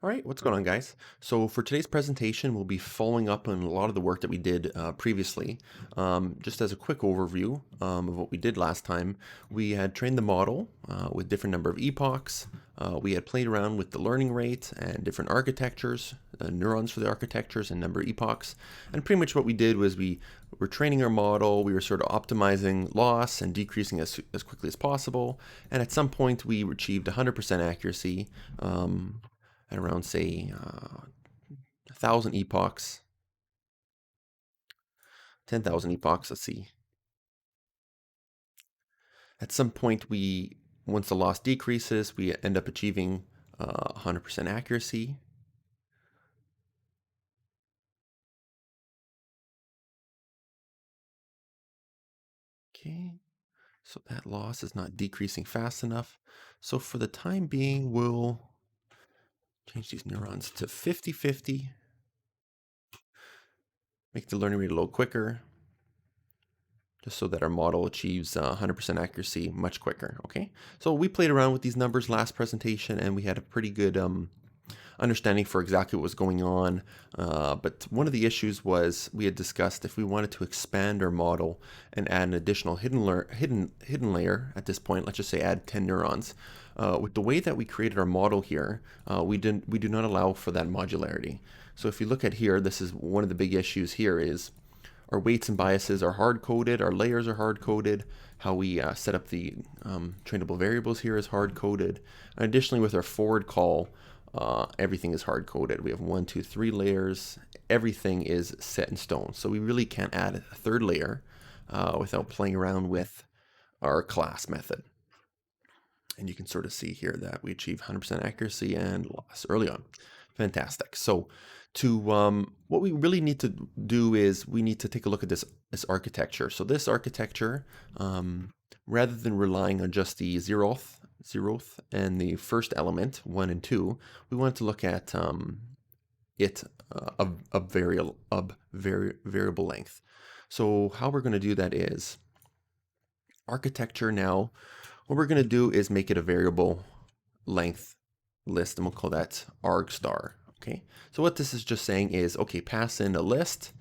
All right, what's going on, guys? So for today's presentation, we'll be following up on a lot of the work that we did previously. Just as a quick overview of what we did last time, we had trained the model with different number of epochs. We had played around with the learning rate and different architectures, neurons for the architectures and number of epochs. And pretty much what we did was we were training our model, we were sort of optimizing loss and decreasing as quickly as possible. And at some point, we achieved 100% accuracy. At around, say, 1,000 epochs, 10,000 epochs, let's see. At some point, once the loss decreases, we end up achieving 100% accuracy. Okay, so that loss is not decreasing fast enough. So for the time being, we'll change these neurons to 50-50, make the learning rate a little quicker, just so that our model achieves 100% accuracy much quicker, okay? So we played around with these numbers last presentation, and we had a pretty good understanding for exactly what was going on. But one of the issues was we had discussed if we wanted to expand our model and add an additional hidden layer at this point, let's just say add 10 neurons. With the way that we created our model here, we do not allow for that modularity. So if you look at here, this is one of the big issues here is our weights and biases are hard-coded, our layers are hard-coded, how we set up the trainable variables here is hard-coded. And additionally, with our forward call, everything is hard-coded. We have 1, 2, 3 layers. Everything is set in stone. So we really can't add a third layer without playing around with our class method. And you can sort of see here that we achieve 100% accuracy and loss early on. Fantastic. So what we really need to do is we need to take a look at this architecture. So this architecture, rather than relying on just the zeroth and the first element, 1 and 2, we want to look at variable length. So how we're going to do that is architecture now. What we're going to do is make it a variable length list, and we'll call that arg star. Okay, so what this is just saying is, okay, pass in a list,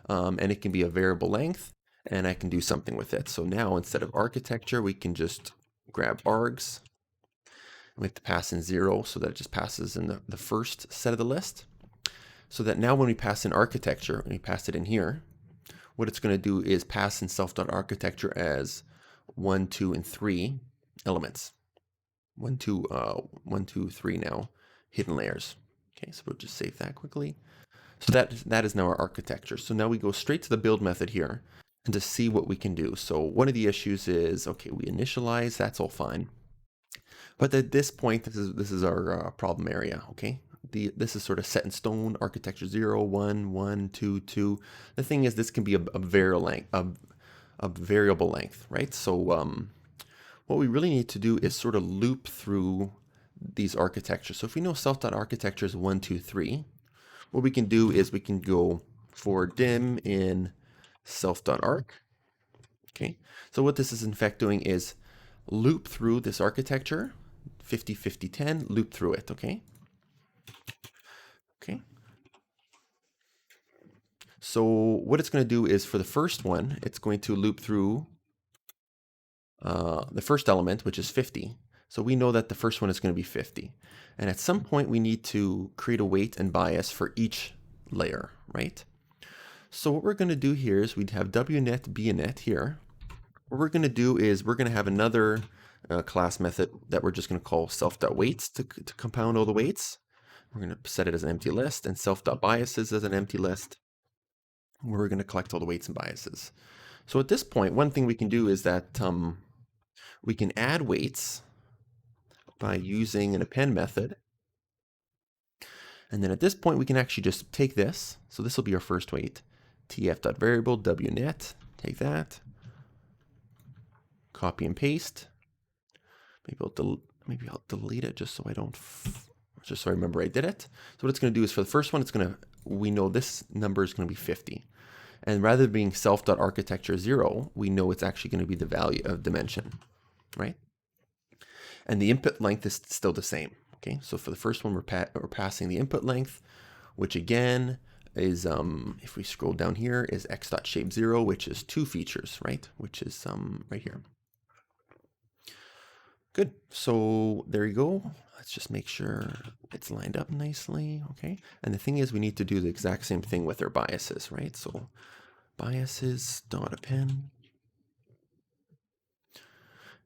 and it can be a variable length, and I can do something with it. So now instead of architecture, we can just grab args. We have to pass in 0, so that it just passes in the first set of the list. So that now when we pass in architecture, and we pass it in here, what it's going to do is pass in self.architecture as 1, 2, and 3 elements. 1, 2, 3 now, hidden layers. Okay, so we'll just save that quickly. So that is now our architecture. So now we go straight to the build method here and to see what we can do. So one of the issues is, okay, we initialize, that's all fine. But at this point, this is our problem area, okay? This is sort of set in stone, architecture 0, 1, 1, 2, 2. The thing is, this can be a variable length, right? So what we really need to do is sort of loop through these architectures. So if we know self.architecture is 1, 2, 3, what we can do is we can go for dim in self.arc. Okay, so what this is in fact doing is loop through this architecture, 50, 50, 10, loop through it, okay? Okay. So what it's going to do is for the first one, it's going to loop through the first element, which is 50. So we know that the first one is going to be 50. And at some point, we need to create a weight and bias for each layer, right? So what we're going to do here is we'd have wnet, bnet here. What we're going to do is we're going to have another class method that we're just going to call self.weights to compound all the weights. We're going to set it as an empty list, and self.biases as an empty list, where we're going to collect all the weights and biases. So at this point, one thing we can do is that we can add weights by using an append method. And then at this point, we can actually just take this. So this will be our first weight. tf.variable wnet, take that. Copy and paste. Maybe I'll delete it just so I don't, just so I remember I did it. So what it's going to do is for the first one, we know this number is going to be 50. And rather than being self.architecture 0, we know it's actually going to be the value of dimension, right? And the input length is still the same. Okay, so for the first one, we're passing the input length, which again is, if we scroll down here, is x.shape0, which is 2 features, right? Which is right here. Good. So there you go. Let's just make sure it's lined up nicely. Okay. And the thing is, we need to do the exact same thing with our biases, right? So biases dot append.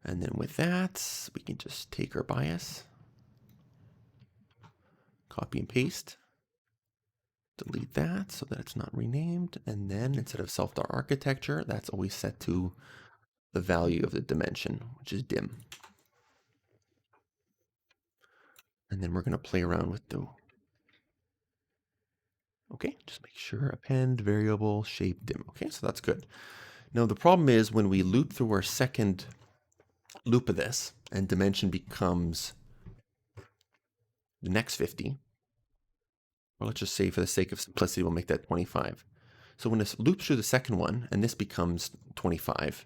And then with that, we can just take our bias, copy and paste, delete that so that it's not renamed. And then instead of self.architecture, that's always set to the value of the dimension, which is dim. And then we're going to play around with the, okay, just make sure append variable shape dim. Okay, so that's good. Now the problem is when we loop through our second loop of this and dimension becomes the next 50, well, let's just say for the sake of simplicity, we'll make that 25. So when this loops through the second one and this becomes 25,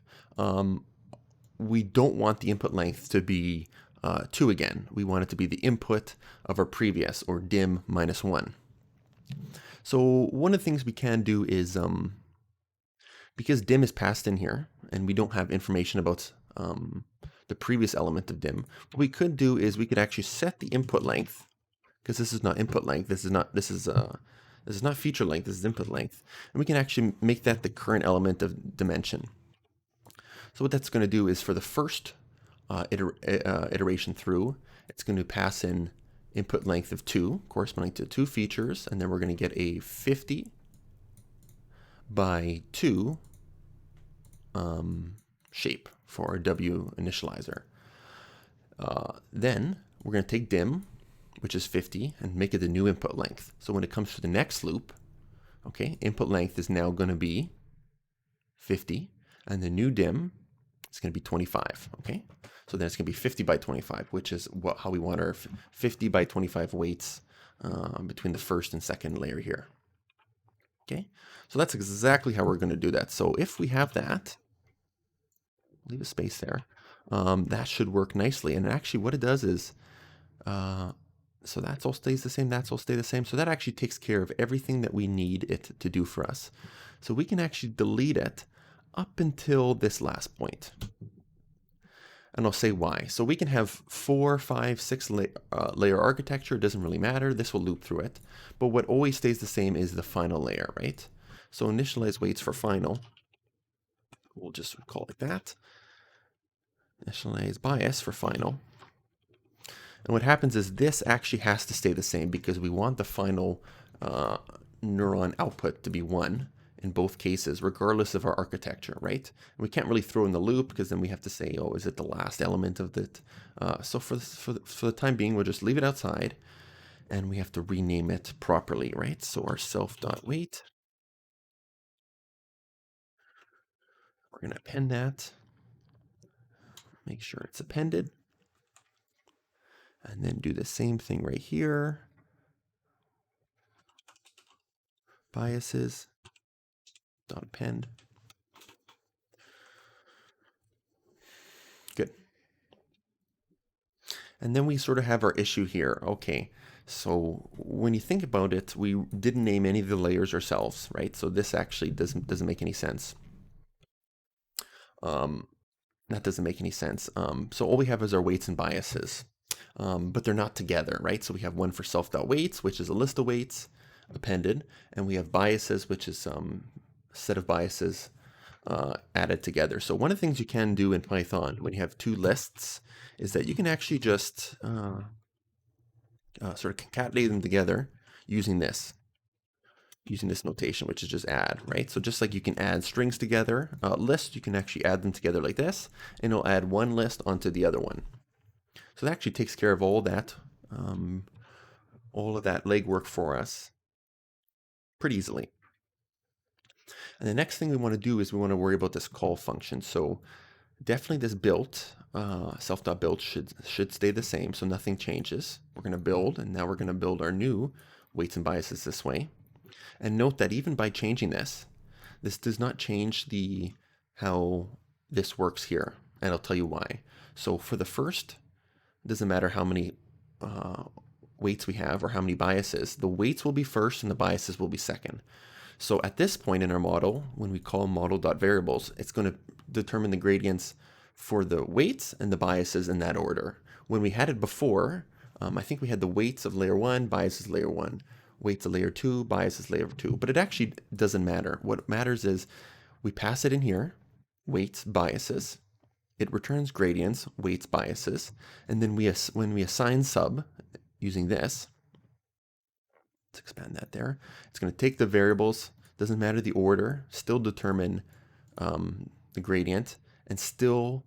we don't want the input length to be 2 again. We want it to be the input of our previous, or dim minus 1. So one of the things we can do is, because dim is passed in here and we don't have information about the previous element of dim, what we could do is we could actually set the input length, because this is not input length, this is not feature length, this is input length, and we can actually make that the current element of dimension. So what that's going to do is for the first iteration through, it's going to pass in input length of 2, corresponding to 2 features, and then we're going to get a 50 by 2 shape for our W initializer. Then we're going to take dim, which is 50, and make it the new input length. So when it comes to the next loop, okay, input length is now going to be 50, and the new dim is going to be 25, okay? So then it's going to be 50 by 25, which is how we want our 50 by 25 weights between the first and second layer here. Okay, so that's exactly how we're going to do that. So if we have that, leave a space there, that should work nicely. And actually what it does is, so that's all stays the same, that's all stay the same. So that actually takes care of everything that we need it to do for us. So we can actually delete it up until this last point. And I'll say why. So we can have 4, 5, 6 layer architecture. It doesn't really matter. This will loop through it. But what always stays the same is the final layer, right? So initialize weights for final. We'll just call it that. Initialize bias for final. And what happens is this actually has to stay the same because we want the final neuron output to be 1 in both cases, regardless of our architecture, right? And we can't really throw in the loop because then we have to say, oh, is it the last element of it? So for the time being, we'll just leave it outside, and we have to rename it properly, right? So our self.weight, we're going to append that, make sure it's appended, and then do the same thing right here. Biases, dot append. Good. And then we sort of have our issue here. Okay, so when you think about it, we didn't name any of the layers ourselves, right? So this actually doesn't make any sense. That doesn't make any sense. So all we have is our weights and biases, but they're not together, right? So we have one for self.weights, which is a list of weights appended, and we have biases, which is a set of biases added together. So one of the things you can do in Python when you have 2 lists is that you can actually just sort of concatenate them together using this notation, which is just add, right? So just like you can add strings together, lists, you can actually add them together like this, and it'll add one list onto the other one. So that actually takes care of all that legwork for us pretty easily. And the next thing we want to do is we want to worry about this call function. So definitely this build, self.build should stay the same, so nothing changes. We're going to build, and now we're going to build our new weights and biases this way. And note that even by changing this does not change how this works here, and I'll tell you why. So for the first, it doesn't matter how many weights we have or how many biases. The weights will be first and the biases will be second. So at this point in our model, when we call model.variables, it's going to determine the gradients for the weights and the biases in that order. When we had it before, I think we had the weights of layer 1, biases layer 1, weights of layer 2, biases layer 2, but it actually doesn't matter. What matters is we pass it in here, weights, biases, it returns gradients, weights, biases, and then when we assign sub using this, let's expand that there, it's going to take the variables, doesn't matter the order, still determine the gradient, and still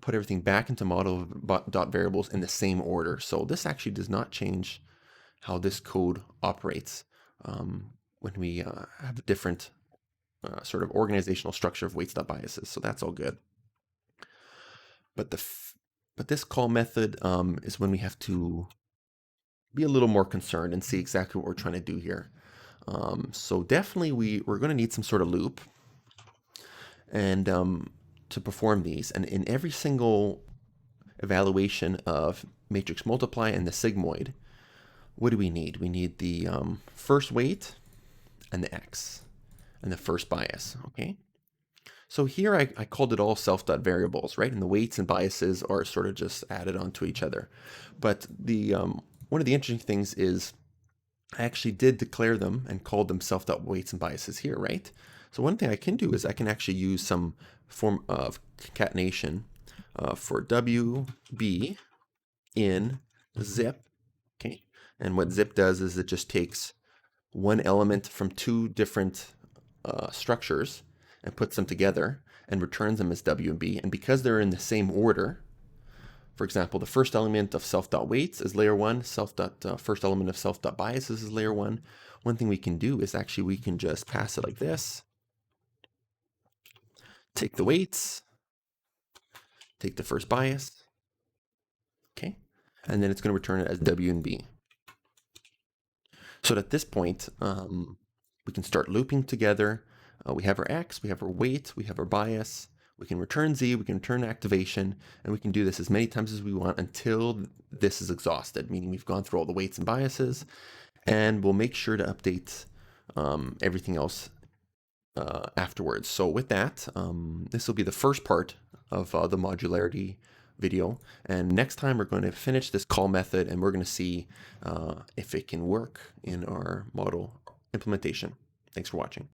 put everything back into model.variables in the same order. So this actually does not change how this code operates when we have a different sort of organizational structure of weights.biases. So that's all good. But this call method is when we have to be a little more concerned and see exactly what we're trying to do here. So definitely we're going to need some sort of loop and to perform these. And in every single evaluation of matrix multiply and the sigmoid, what do we need? We need the first weight and the x and the first bias, okay? So here I called it all self.variables, right? And the weights and biases are sort of just added onto each other. But the one of the interesting things is I actually did declare them and called them self.weights and biases here, right? So one thing I can do is I can actually use some form of concatenation for WB in zip, okay? And what zip does is it just takes one element from two different structures and puts them together and returns them as W and B. And because they're in the same order, for example, the first element of self.weights is layer 1, first element of self.biases is layer 1. One thing we can do is actually we can just pass it like this. Take the weights, take the first bias, okay? And then it's going to return it as W and B. So at this point, we can start looping together. We have our X, we have our weight, we have our bias, we can return Z, we can return activation, and we can do this as many times as we want until this is exhausted, meaning we've gone through all the weights and biases, and we'll make sure to update everything else afterwards. So with that, this will be the first part of the modularity video, and next time we're going to finish this call method and we're going to see if it can work in our model implementation. Thanks for watching.